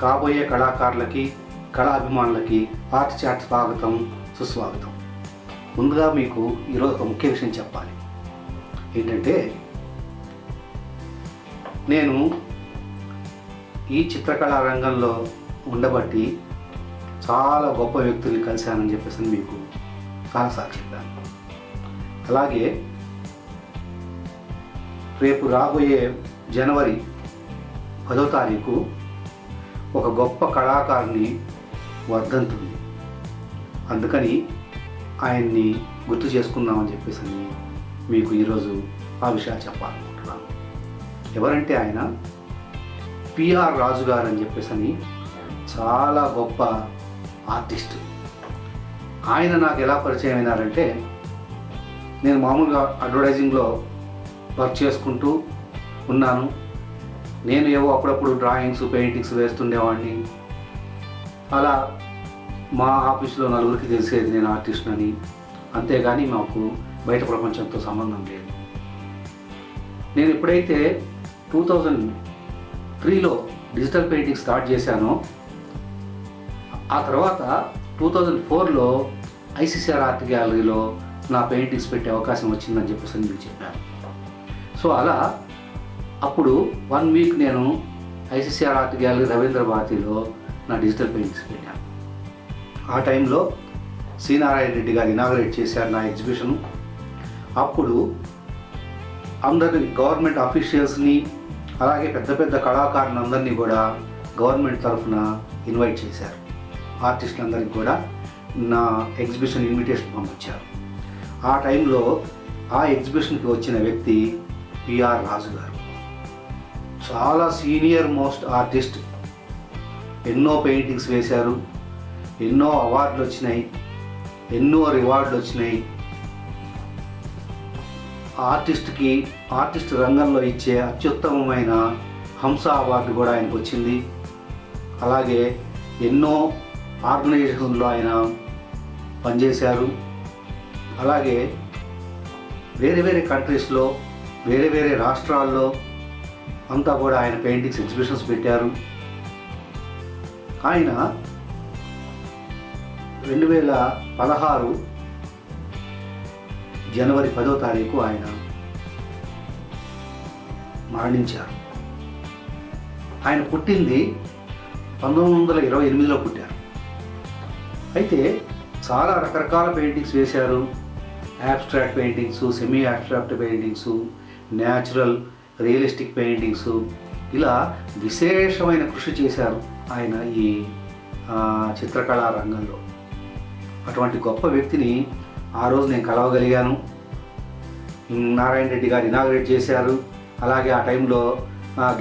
కాబోయే కళాకారులకి, కళాభిమానులకి art chat స్వాగతం, సుస్వాగతం. ముందుగా మీకు ఈరోజు ఒక ముఖ్య విషయం చెప్పాలి. ఏంటంటే, నేను ఈ చిత్రకళా రంగంలో ఉండబట్టి చాలా గొప్ప వ్యక్తుల్ని కలిశానని చెప్పేసి మీకు చాలాసార్లు చెప్పాను. అలాగే రేపు రాబోయే జనవరి 10వ తారీఖు ఒక గొప్ప కళాకారుని వర్ధంతి ఉంది. అందుకని ఆయన్ని గుర్తు చేసుకుందామని చెప్పేసి మీకు ఈరోజు ఆ విషయాలు చెప్పాలనుకుంటున్నాను. ఎవరంటే ఆయన పిఆర్ రాజు గారు అని చెప్పేసి చాలా గొప్ప ఆర్టిస్ట్. ఆయన నాకు ఎలా పరిచయం అయినారంటే, నేను మామూలుగా అడ్వర్టైజింగ్లో వర్క్ చేసుకుంటూ ఉన్నాను. నేను ఏవో అప్పుడప్పుడు డ్రాయింగ్స్, పెయింటింగ్స్ వేస్తుండేవాడిని. అలా మా ఆఫీసులో నలుగురికి తెలిసేది నేను ఆర్టిస్ట్ అని. అంతేగాని మాకు బయట ప్రపంచంతో సంబంధం లేదు. నేను ఎప్పుడైతే 2003లో డిజిటల్ పెయింటింగ్ స్టార్ట్ చేశానో, ఆ తర్వాత 2004లో ఐసీసీఆర్ ఆర్ట్ గ్యాలరీలో నా పెయింటింగ్స్ పెట్టే అవకాశం వచ్చిందని చెప్పేసి మీకు చెప్పాను. సో అలా అప్పుడు 1 వీక్ నేను ఐసీసీఆర్ ఆర్ట్ గ్యాలరీ రవీంద్ర భారతిలో నా డిజిటల్ పెయింటింగ్స్ పెట్టాను. ఆ టైంలో సి నారాయణ రెడ్డి గారు ఇనాగరేట్ చేశారు నా ఎగ్జిబిషను. అప్పుడు అందరినీ, గవర్నమెంట్ అఫీషియల్స్ని, అలాగే పెద్ద పెద్ద కళాకారులను అందరినీ కూడా గవర్నమెంట్ తరఫున ఇన్వైట్ చేశారు. ఆర్టిస్టులందరికీ కూడా నా ఎగ్జిబిషన్ ఇన్విటేషన్ పంపించారు. ఆ టైంలో ఆ ఎగ్జిబిషన్కి వచ్చిన వ్యక్తి పిఆర్ రాజు గారు. చాలా సీనియర్ మోస్ట్ ఆర్టిస్ట్. ఎన్నో పెయింటింగ్స్ వేశారు, ఎన్నో అవార్డులు వచ్చినాయి, ఎన్నో రివార్డులు వచ్చినాయి. ఆర్టిస్ట్ రంగంలో ఇచ్చే అత్యుత్తమమైన హంస అవార్డు కూడా ఆయనకు వచ్చింది. అలాగే ఎన్నో ఆర్గనైజేషన్లో ఆయన పనిచేశారు. అలాగే వేరే వేరే కంట్రీస్లో, వేరే వేరే రాష్ట్రాల్లో అంతా కూడా ఆయన పెయింటింగ్స్ ఎగ్జిబిషన్స్ పెట్టారు. ఆయన 2016 జనవరి 10వ తారీఖు ఆయన మరణించారు. ఆయన పుట్టింది 1928లో పుట్టారు. అయితే చాలా రకరకాల పెయింటింగ్స్ వేశారు. Abstract paintings, semi abstract paintings, natural, realistic paintings, ఇలా విశేషమైన కృషి చేశారు ఆయన ఈ చిత్రకళా రంగంలో. అటువంటి గొప్ప వ్యక్తిని ఆ రోజు నేను కలవగలిగాను. నారాయణ రెడ్డి గారు ఇనాగరేట్ చేశారు. అలాగే ఆ టైంలో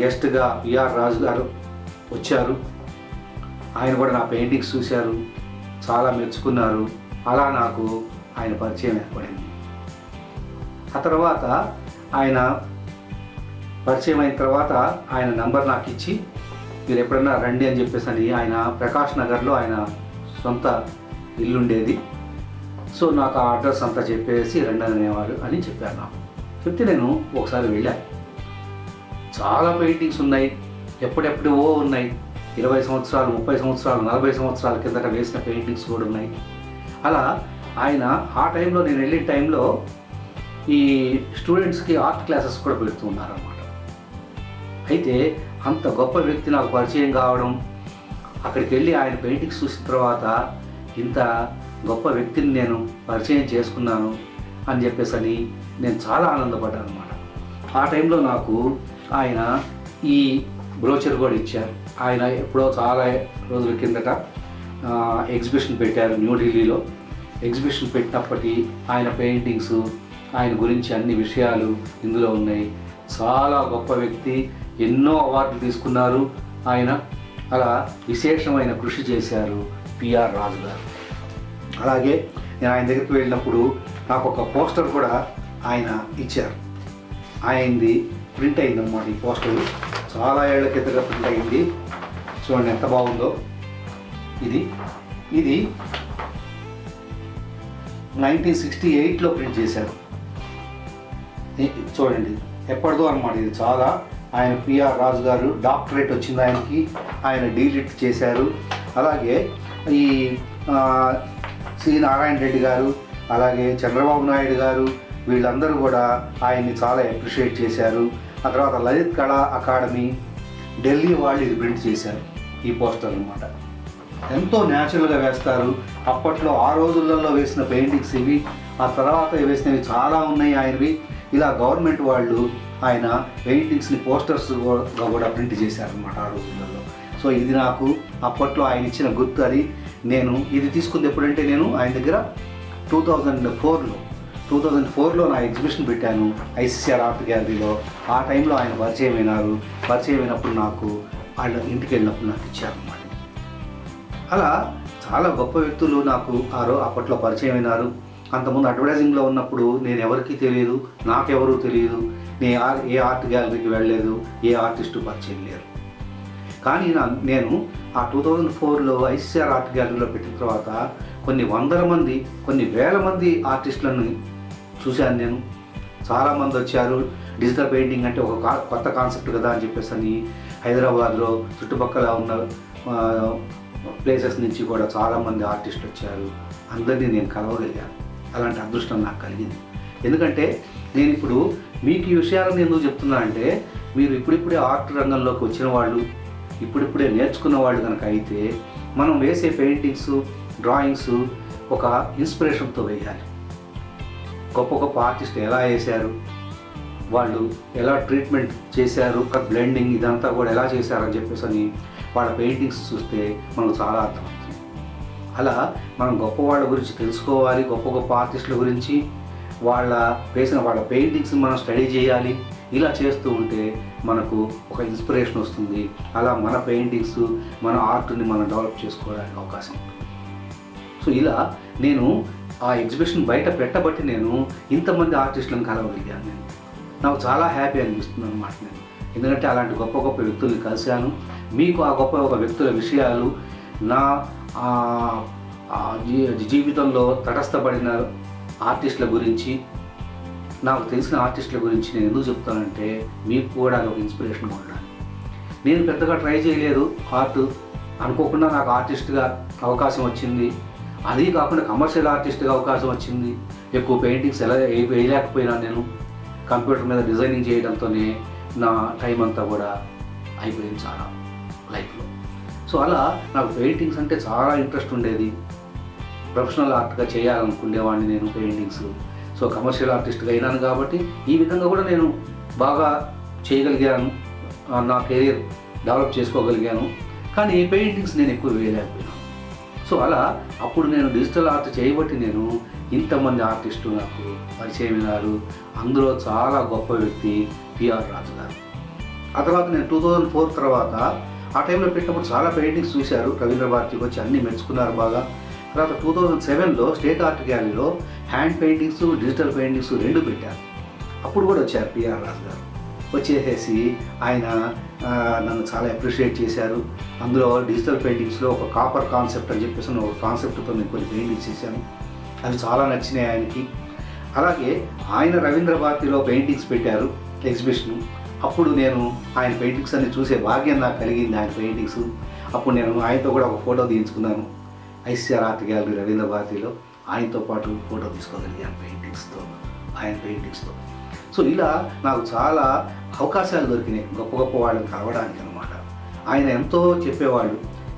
గెస్ట్గా పిఆర్ రాజు గారు వచ్చారు. ఆయన కూడా నా పెయింటింగ్స్ చూశారు, చాలా మెచ్చుకున్నారు. అలా నాకు ఆయన పరిచయం ఏర్పడింది. ఆ తర్వాత ఆయన పరిచయం అయిన తర్వాత ఆయన నంబర్ నాకు ఇచ్చి, మీరు ఎప్పుడన్నా రండి అని చెప్పేసి ఆయన ప్రకాష్ నగర్లో ఆయన సొంత ఇల్లుండేది. సో నాకు ఆ అడ్రస్ అంతా చెప్పేసి రండి అనేవారు అని చెప్పారు. నాకు చెప్తే నేను ఒకసారి వెళ్ళాను. చాలా పెయింటింగ్స్ ఉన్నాయి, ఎప్పుడెప్పుడో ఉన్నాయి. 20 సంవత్సరాలు, 30 సంవత్సరాలు, 40 సంవత్సరాల కిందట వేసిన పెయింటింగ్స్ కూడా ఉన్నాయి. అలా ఆయన ఆ టైంలో, నేను వెళ్ళిన టైంలో ఈ స్టూడెంట్స్కి ఆర్ట్ క్లాసెస్ కూడా పెడుతూ ఉన్నారన్నమాట. అయితే అంత గొప్ప వ్యక్తి నాకు పరిచయం కావడం, అక్కడికి వెళ్ళి ఆయన పెయింటింగ్స్ చూసిన తర్వాత ఇంత గొప్ప వ్యక్తిని నేను పరిచయం చేసుకున్నాను అని చెప్పేసి నేను చాలా ఆనందపడ్డాను అన్నమాట. ఆ టైంలో నాకు ఆయన ఈ బ్రోచర్ కూడా ఇచ్చారు. ఆయన ఎప్పుడో చాలా రోజుల కిందట ఎగ్జిబిషన్ పెట్టారు న్యూఢిల్లీలో. ఎగ్జిబిషన్ పెట్టినప్పటి ఆయన పెయింటింగ్స్, ఆయన గురించి అన్ని విషయాలు ఇందులో ఉన్నాయి. చాలా గొప్ప వ్యక్తి, ఎన్నో అవార్డులు తీసుకున్నారు ఆయన. అలా విశేషమైన కృషి చేశారు పిఆర్ రాజు గారు. అలాగే నేను ఆయన దగ్గరికి వెళ్ళినప్పుడు నాకు ఒక పోస్టర్ కూడా ఆయన ఇచ్చారు. ఆయనది ప్రింట్ అయిందన్నమాట. ఈ పోస్టర్ చాలా ఏళ్ల కిందగా ప్రింట్ అయింది. చూడండి ఎంత బాగుందో. ఇది 1968లో ప్రింట్ చేశారు. చూడండి ఎప్పటిదో అన్నమాట. ఇది చాలా ఆయన పిఆర్ రాజు గారు డాక్టరేట్ వచ్చింది ఆయనకి, ఆయన డీలిట్ చేశారు. అలాగే ఈ సి నారాయణ రెడ్డి గారు, అలాగే చంద్రబాబు నాయుడు గారు, వీళ్ళందరూ కూడా ఆయన్ని చాలా అప్రిషియేట్ చేశారు. ఆ తర్వాత లలిత్ కళా అకాడమీ, ఢిల్లీ వాళ్ళు ఇది ప్రింట్ చేశారు ఈ పోస్టర్ అనమాట. ఎంతో న్యాచురల్గా వేస్తారు. అప్పట్లో ఆ రోజులలో వేసిన పెయింటింగ్స్ ఇవి, ఆ తర్వాత వేసినవి చాలా ఉన్నాయి ఆయనవి. ఇలా గవర్నమెంట్ వాళ్ళు ఆయన పెయింటింగ్స్ని పోస్టర్స్గా కూడా ప్రింట్ చేశారనమాట ఆ రోజులలో. సో ఇది నాకు అప్పట్లో ఆయన ఇచ్చిన గుర్తు. అది నేను ఇది తీసుకుంది ఎప్పుడంటే, నేను ఆయన దగ్గర 2004లో నా ఎగ్జిబిషన్ పెట్టాను ఐసీసీఆర్ ఆర్ట్ గ్యాలరీలో. ఆ టైంలో ఆయన పరిచయం అయినప్పుడు నాకు వాళ్ళ ఇంటికి వెళ్ళినప్పుడు నాకు ఇచ్చారన్నమాట. అలా చాలా గొప్ప వ్యక్తులు నాకు అప్పట్లో పరిచయం అయినారు. అంతకుముందు అడ్వర్టైజింగ్లో ఉన్నప్పుడు నేను ఎవరికీ తెలియదు, నాకెవరూ తెలియదు, నేను ఏ ఆర్ట్ గ్యాలరీకి వెళ్ళలేదు, ఏ ఆర్టిస్టు పరిచయం లేరు. కానీ నేను ఆ 2004లో ఐసీసీఆర్ ఆర్ట్ గ్యాలరీలో పెట్టిన తర్వాత కొన్ని వందల మంది, కొన్ని వేల మంది ఆర్టిస్టులను చూశాను నేను. చాలామంది వచ్చారు. డిజిటల్ పెయింటింగ్ అంటే ఒక కొత్త కాన్సెప్ట్ కదా అని చెప్పేసి హైదరాబాద్లో చుట్టుపక్కల ఉన్న ప్లేసెస్ నుంచి కూడా చాలామంది ఆర్టిస్టులు వచ్చారు. అందరినీ నేను కలవగలిగాను. అలాంటి అదృష్టం నాకు కలిగింది. ఎందుకంటే నేను ఇప్పుడు మీకు ఈ విషయాలను ఎందుకు చెప్తున్నా అంటే, మీరు ఇప్పుడిప్పుడే ఆర్ట్ రంగంలోకి వచ్చిన వాళ్ళు, ఇప్పుడిప్పుడే నేర్చుకున్న వాళ్ళు కనుక అయితే, మనం వేసే పెయింటింగ్స్, డ్రాయింగ్స్ ఒక ఇన్స్పిరేషన్తో వేయాలి. గొప్ప గొప్ప ఆర్టిస్ట్ ఎలా వేశారు, వాళ్ళు ఎలా ట్రీట్మెంట్ చేశారు, బ్లెండింగ్ ఇదంతా కూడా ఎలా చేశారని చెప్పేసి వాళ్ళ పెయింటింగ్స్ చూస్తే మనకు చాలా అర్థమవుతుంది. అలా మనం గొప్ప వాళ్ళ గురించి తెలుసుకోవాలి, గొప్ప గొప్ప ఆర్టిస్టుల గురించి వేసిన వాళ్ళ పెయింటింగ్స్ మనం స్టడీ చేయాలి. ఇలా చేస్తూ ఉంటే మనకు ఒక ఇన్స్పిరేషన్ వస్తుంది. అలా మన పెయింటింగ్స్, మన ఆర్ట్ని మనం డెవలప్ చేసుకోవడానికి అవకాశం ఉంటుంది. సో ఇలా నేను ఆ ఎగ్జిబిషన్ బయట పెట్టబట్టి నేను ఇంతమంది ఆర్టిస్టులను కలవగలిగాను. నాకు చాలా హ్యాపీ అనిపిస్తుంది అన్నమాట. నేను ఎందుకంటే అలాంటి గొప్ప గొప్ప వ్యక్తుల్ని కలిశాను. మీకు ఆ గొప్ప గొప్ప వ్యక్తుల విషయాలు, నా జీవితంలో తటస్థపడిన ఆర్టిస్టుల గురించి, నాకు తెలిసిన ఆర్టిస్టుల గురించి నేను ఎందుకు చెప్తానంటే, మీకు కూడా ఒక ఇన్స్పిరేషన్గా ఉండాలి. నేను పెద్దగా ట్రై చేయలేదు ఆర్ట్, అనుకోకుండా నాకు ఆర్టిస్ట్గా అవకాశం వచ్చింది. అది కాకుండా కమర్షియల్ ఆర్టిస్ట్గా అవకాశం వచ్చింది. ఎక్కువ పెయింటింగ్స్ వేయలేకపోయినా నేను కంప్యూటర్ మీద డిజైనింగ్ చేయడంతోనే నా టైం అంతా కూడా అయిపోయింది చాలా లైఫ్లో. సో అలా నాకు పెయింటింగ్స్ అంటే చాలా ఇంట్రెస్ట్ ఉండేది. ప్రొఫెషనల్ ఆర్ట్గా చేయాలనుకునేవాడిని నేను పెయింటింగ్స్. సో కమర్షియల్ ఆర్టిస్ట్గా అయినాను కాబట్టి ఈ విధంగా కూడా నేను బాగా చేయగలిగాను, నా కెరీర్ డెవలప్ చేసుకోగలిగాను. కానీ పెయింటింగ్స్ నేను ఎక్కువ వేయలేకపోయాను. సో అలా అప్పుడు నేను డిజిటల్ ఆర్ట్ చేయబట్టి నేను ఇంతమంది ఆర్టిస్టులు నాకు పరిచయం అయినారు. అందులో చాలా గొప్ప వ్యక్తి పిఆర్ రాజు గారు. ఆ తర్వాత నేను 2004 తర్వాత ఆ టైంలో పెట్టినప్పుడు చాలా పెయింటింగ్స్ చూశారు. రవీంద్ర భారతికి వచ్చి అన్నీ మెచ్చుకున్నారు బాగా. తర్వాత 2007లో స్టేట్ ఆర్ట్ గ్యాలరీలో హ్యాండ్ పెయింటింగ్స్, డిజిటల్ పెయింటింగ్స్ 2 పెట్టారు. అప్పుడు కూడా వచ్చారు పిఆర్ రాజు గారు. వచ్చేసేసి ఆయన నన్ను చాలా అప్రిషియేట్ చేశారు. అందులో డిజిటల్ పెయింటింగ్స్లో ఒక కాపర్ కాన్సెప్ట్ అని చెప్పేసి ఒక కాన్సెప్ట్తో నేను కొన్ని పెయింటింగ్స్ చేశాను. అవి చాలా నచ్చినాయి ఆయనకి. అలాగే ఆయన రవీంద్ర భారతిలో పెయింటింగ్స్ పెట్టారు ఎగ్జిబిషన్. అప్పుడు నేను ఆయన పెయింటింగ్స్ అన్ని చూసే భాగ్యం నాకు కలిగింది. ఆయన పెయింటింగ్స్ అప్పుడు నేను ఆయనతో కూడా ఒక ఫోటో తీయించుకున్నాను ఐసీసీఆర్ ఆర్ట్ గ్యాలరీ రవీంద్ర భారతిలో. ఆయనతో పాటు ఫోటో తీసుకోగలిగాను ఆయన పెయింటింగ్స్తో. సో ఇలా నాకు చాలా అవకాశాలు దొరికినాయి గొప్ప గొప్ప వాళ్ళని కలవడానికి అనమాట. ఆయన ఎంతో చెప్పేవాళ్ళు,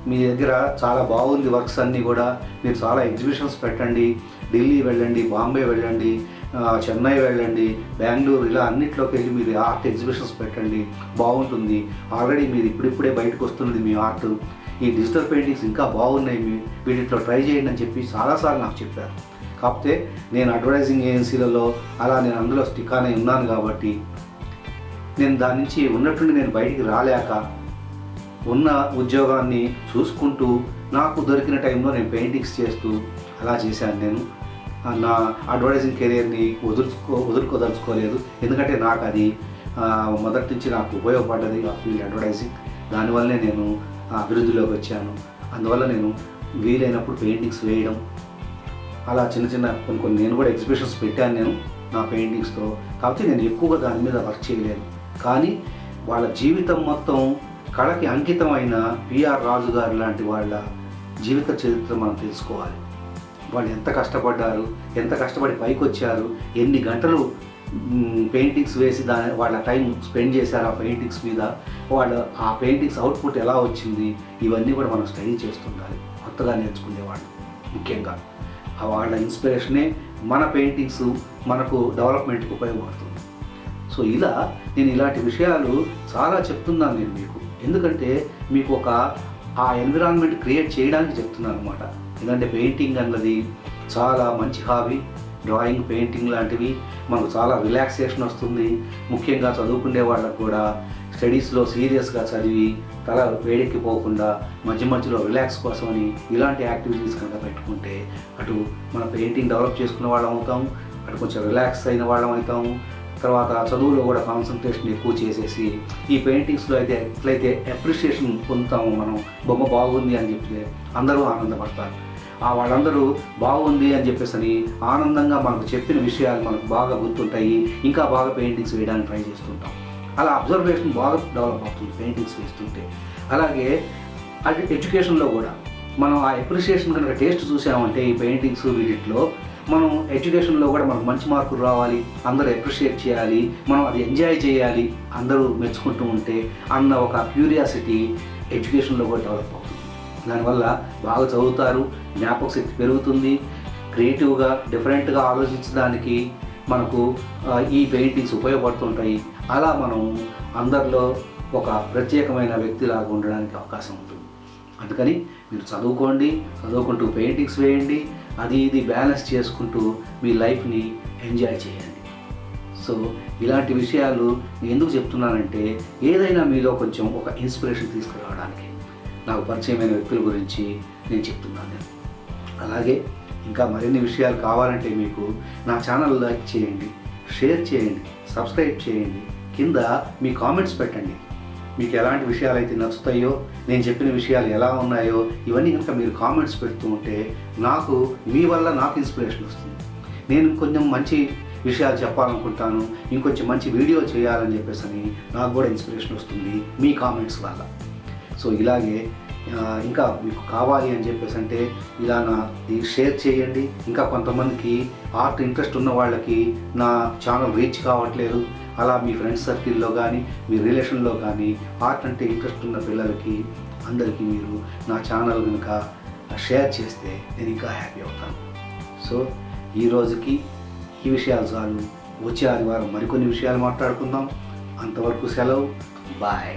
మీ దగ్గర చాలా బాగుంది వర్క్స్ అన్నీ కూడా, మీరు చాలా ఎగ్జిబిషన్స్ పెట్టండి, ఢిల్లీ వెళ్ళండి, బాంబే వెళ్ళండి, చెన్నై వెళ్ళండి, బెంగళూరు, ఇలా అన్నిట్లోకి వెళ్ళి మీరు ఆర్ట్ ఎగ్జిబిషన్స్ పెట్టండి, బాగుంటుంది. ఆల్రెడీ మీరు ఇప్పుడిప్పుడే బయటకు వస్తున్నది మీ ఆర్ట్, ఈ డిజిటల్ పెయింటింగ్స్ ఇంకా బాగున్నాయి, వీటిలో ట్రై చేయండి అని చెప్పి చాలాసార్లు నాకు చెప్పారు. కాకపోతే నేను అడ్వర్టైజింగ్ ఏజెన్సీలలో అలా నేను అందులో స్టిక్ అని ఉన్నాను కాబట్టి నేను దాని నుంచి ఉన్నట్టుండి నేను బయటికి రాలేక ఉన్న ఉద్యోగాన్ని చూసుకుంటూ నాకు దొరికిన టైంలో నేను పెయింటింగ్స్ చేస్తూ అలా చేశాను. నేను నా అడ్వర్టైజింగ్ కెరీర్ని వదులుకోదలుచుకోలేదు. ఎందుకంటే నాకు అది మొదటి నుంచి నాకు ఉపయోగపడ్డది ఆ ఫీల్డ్ అడ్వర్టైజింగ్. దానివల్లనే నేను అభివృద్ధిలోకి వచ్చాను. అందువల్ల నేను వీలైనప్పుడు పెయింటింగ్స్ వేయడం, అలా చిన్న చిన్న కొన్ని నేను కూడా ఎగ్జిబిషన్స్ పెట్టాను నేను నా పెయింటింగ్స్తో. కాబట్టి నేను ఎక్కువగా దాని మీద వర్క్ చేయలేను. కానీ వాళ్ళ జీవితం మొత్తం కళకి అంకితమైన పిఆర్ రాజు గారు లాంటి వాళ్ళ జీవిత చరిత్ర మనం తెలుసుకోవాలి. వాళ్ళు ఎంత కష్టపడ్డారు, ఎంత కష్టపడి పైకి వచ్చారు, ఎన్ని గంటలు పెయింటింగ్స్ వేసి వాళ్ళ టైం స్పెండ్ చేశారు ఆ పెయింటింగ్స్ మీద, ఆ పెయింటింగ్స్ అవుట్పుట్ ఎలా వచ్చింది, ఇవన్నీ కూడా మనం స్టడీ చేస్తుండాలి. కొత్తగా నేర్చుకునేవాళ్ళు ముఖ్యంగా వాళ్ళ ఇన్స్పిరేషనే మన పెయింటింగ్స్ మనకు డెవలప్మెంట్కి ఉపయోగపడుతుంది. సో నేను ఇలాంటి విషయాలు చాలా చెప్తున్నాను నేను మీకు, ఎందుకంటే మీకు ఆ ఎన్విరాన్మెంట్ క్రియేట్ చేయడానికి చెప్తున్నాను అనమాట. ఎందుకంటే పెయింటింగ్ అన్నది చాలా మంచి హాబీ. డ్రాయింగ్, పెయింటింగ్ లాంటివి మనకు చాలా రిలాక్సేషన్ వస్తుంది. ముఖ్యంగా చదువుకునే వాళ్ళకు కూడా స్టడీస్లో సీరియస్గా చదివి తల వేడెక్కిపోకుండా మధ్య మధ్యలో రిలాక్స్ కోసమని ఇలాంటి యాక్టివిటీస్ కనుక పెట్టుకుంటే అటు మన పెయింటింగ్ డెవలప్ చేసుకునే వాళ్ళం అవుతాం, అటు కొంచెం రిలాక్స్ అయిన వాళ్ళం అవుతాము. తర్వాత చదువులో కూడా కాన్సన్ట్రేషన్ ఎక్కువ చేసేసి ఈ పెయింటింగ్స్లో అయితే ఎట్లయితే అప్రిషియేషన్ పొందుతాము, మనం బొమ్మ బాగుంది అని చెప్పి అందరూ ఆనందపడతారు. వాళ్ళందరూ బాగుంది అని చెప్పేసి ఆనందంగా మనకు చెప్పిన విషయాలు మనకు బాగా గుర్తుంటాయి, ఇంకా బాగా పెయింటింగ్స్ వేయడానికి ట్రై చేస్తుంటాం. అలా అబ్జర్వేషన్ బాగా డెవలప్ అవుతుంది పెయింటింగ్స్ వేస్తుంటే. అలాగే అది ఎడ్యుకేషన్లో కూడా మనం ఆ అప్రిషియేషన్ కనుక టేస్ట్ చూసామంటే ఈ పెయింటింగ్స్ వీటిలో మనం ఎడ్యుకేషన్లో కూడా మనకు మంచి మార్కులు రావాలి, అందరూ అప్రిషియేట్ చేయాలి, మనం అది ఎంజాయ్ చేయాలి, అందరూ మెచ్చుకుంటూ ఉంటే అన్న ఒక క్యూరియాసిటీ ఎడ్యుకేషన్లో కూడా డెవలప్ అవుతుంది. దానివల్ల బాగా చదువుతారు, జ్ఞాపక శక్తి పెరుగుతుంది, క్రియేటివ్గా డిఫరెంట్గా ఆలోచించడానికి మనకు ఈ పెయింటింగ్స్ ఉపయోగపడుతుంటాయి. అలా మనం అందరిలో ఒక ప్రత్యేకమైన వ్యక్తిలాగా ఉండడానికి అవకాశం ఉంటుంది. అందుకని మీరు చదువుకుంటూ పెయింటింగ్స్ వేయండి, ఇది బ్యాలెన్స్ చేసుకుంటూ మీ లైఫ్ని ఎంజాయ్ చేయండి. సో ఇలాంటి విషయాలు నేను ఎందుకు చెప్తున్నానంటే ఏదైనా మీలో కొంచెం ఒక ఇన్స్పిరేషన్ తీసుకురావడానికి నాకు పరిచయమైన వ్యక్తుల గురించి నేను చెప్తున్నాను. అలాగే ఇంకా మరిన్ని విషయాలు కావాలంటే మీకు నా ఛానల్ లైక్ చేయండి, షేర్ చేయండి, సబ్స్క్రైబ్ చేయండి, కింద మీ కామెంట్స్ పెట్టండి. మీకు ఎలాంటి విషయాలు అయితే నచ్చుతాయో, నేను చెప్పిన విషయాలు ఎలా ఉన్నాయో ఇవన్నీ కనుక మీరు కామెంట్స్ పెడుతూ ఉంటే మీ వల్ల నాకు ఇన్స్పిరేషన్ వస్తుంది. నేను కొంచెం మంచి విషయాలు చెప్పాలనుకుంటాను, ఇంకొంచెం మంచి వీడియో చేయాలని చెప్పేసి నాకు కూడా ఇన్స్పిరేషన్ వస్తుంది మీ కామెంట్స్ వల్ల. సో ఇలాగే ఇంకా మీకు కావాలి అని చెప్పేసి అంటే ఇలా షేర్ చేయండి. ఇంకా కొంతమందికి ఆర్ట్ ఇంట్రెస్ట్ ఉన్న వాళ్ళకి నా ఛానల్ రీచ్ కావట్లేదు. అలా మీ ఫ్రెండ్స్ సర్కిల్లో కానీ మీ రిలేషన్లో కానీ ఆర్ట్ అంటే ఇంట్రెస్ట్ ఉన్న పిల్లలకి అందరికీ మీరు నా ఛానల్ కనుక షేర్ చేస్తే నేను ఇంకా హ్యాపీ అవుతాను. సో ఈ రోజుకి ఈ విషయాలు చాలు. వచ్చే ఆదివారం మరికొన్ని విషయాలు మాట్లాడుకుందాం. అంతవరకు సెలవు. బాయ్.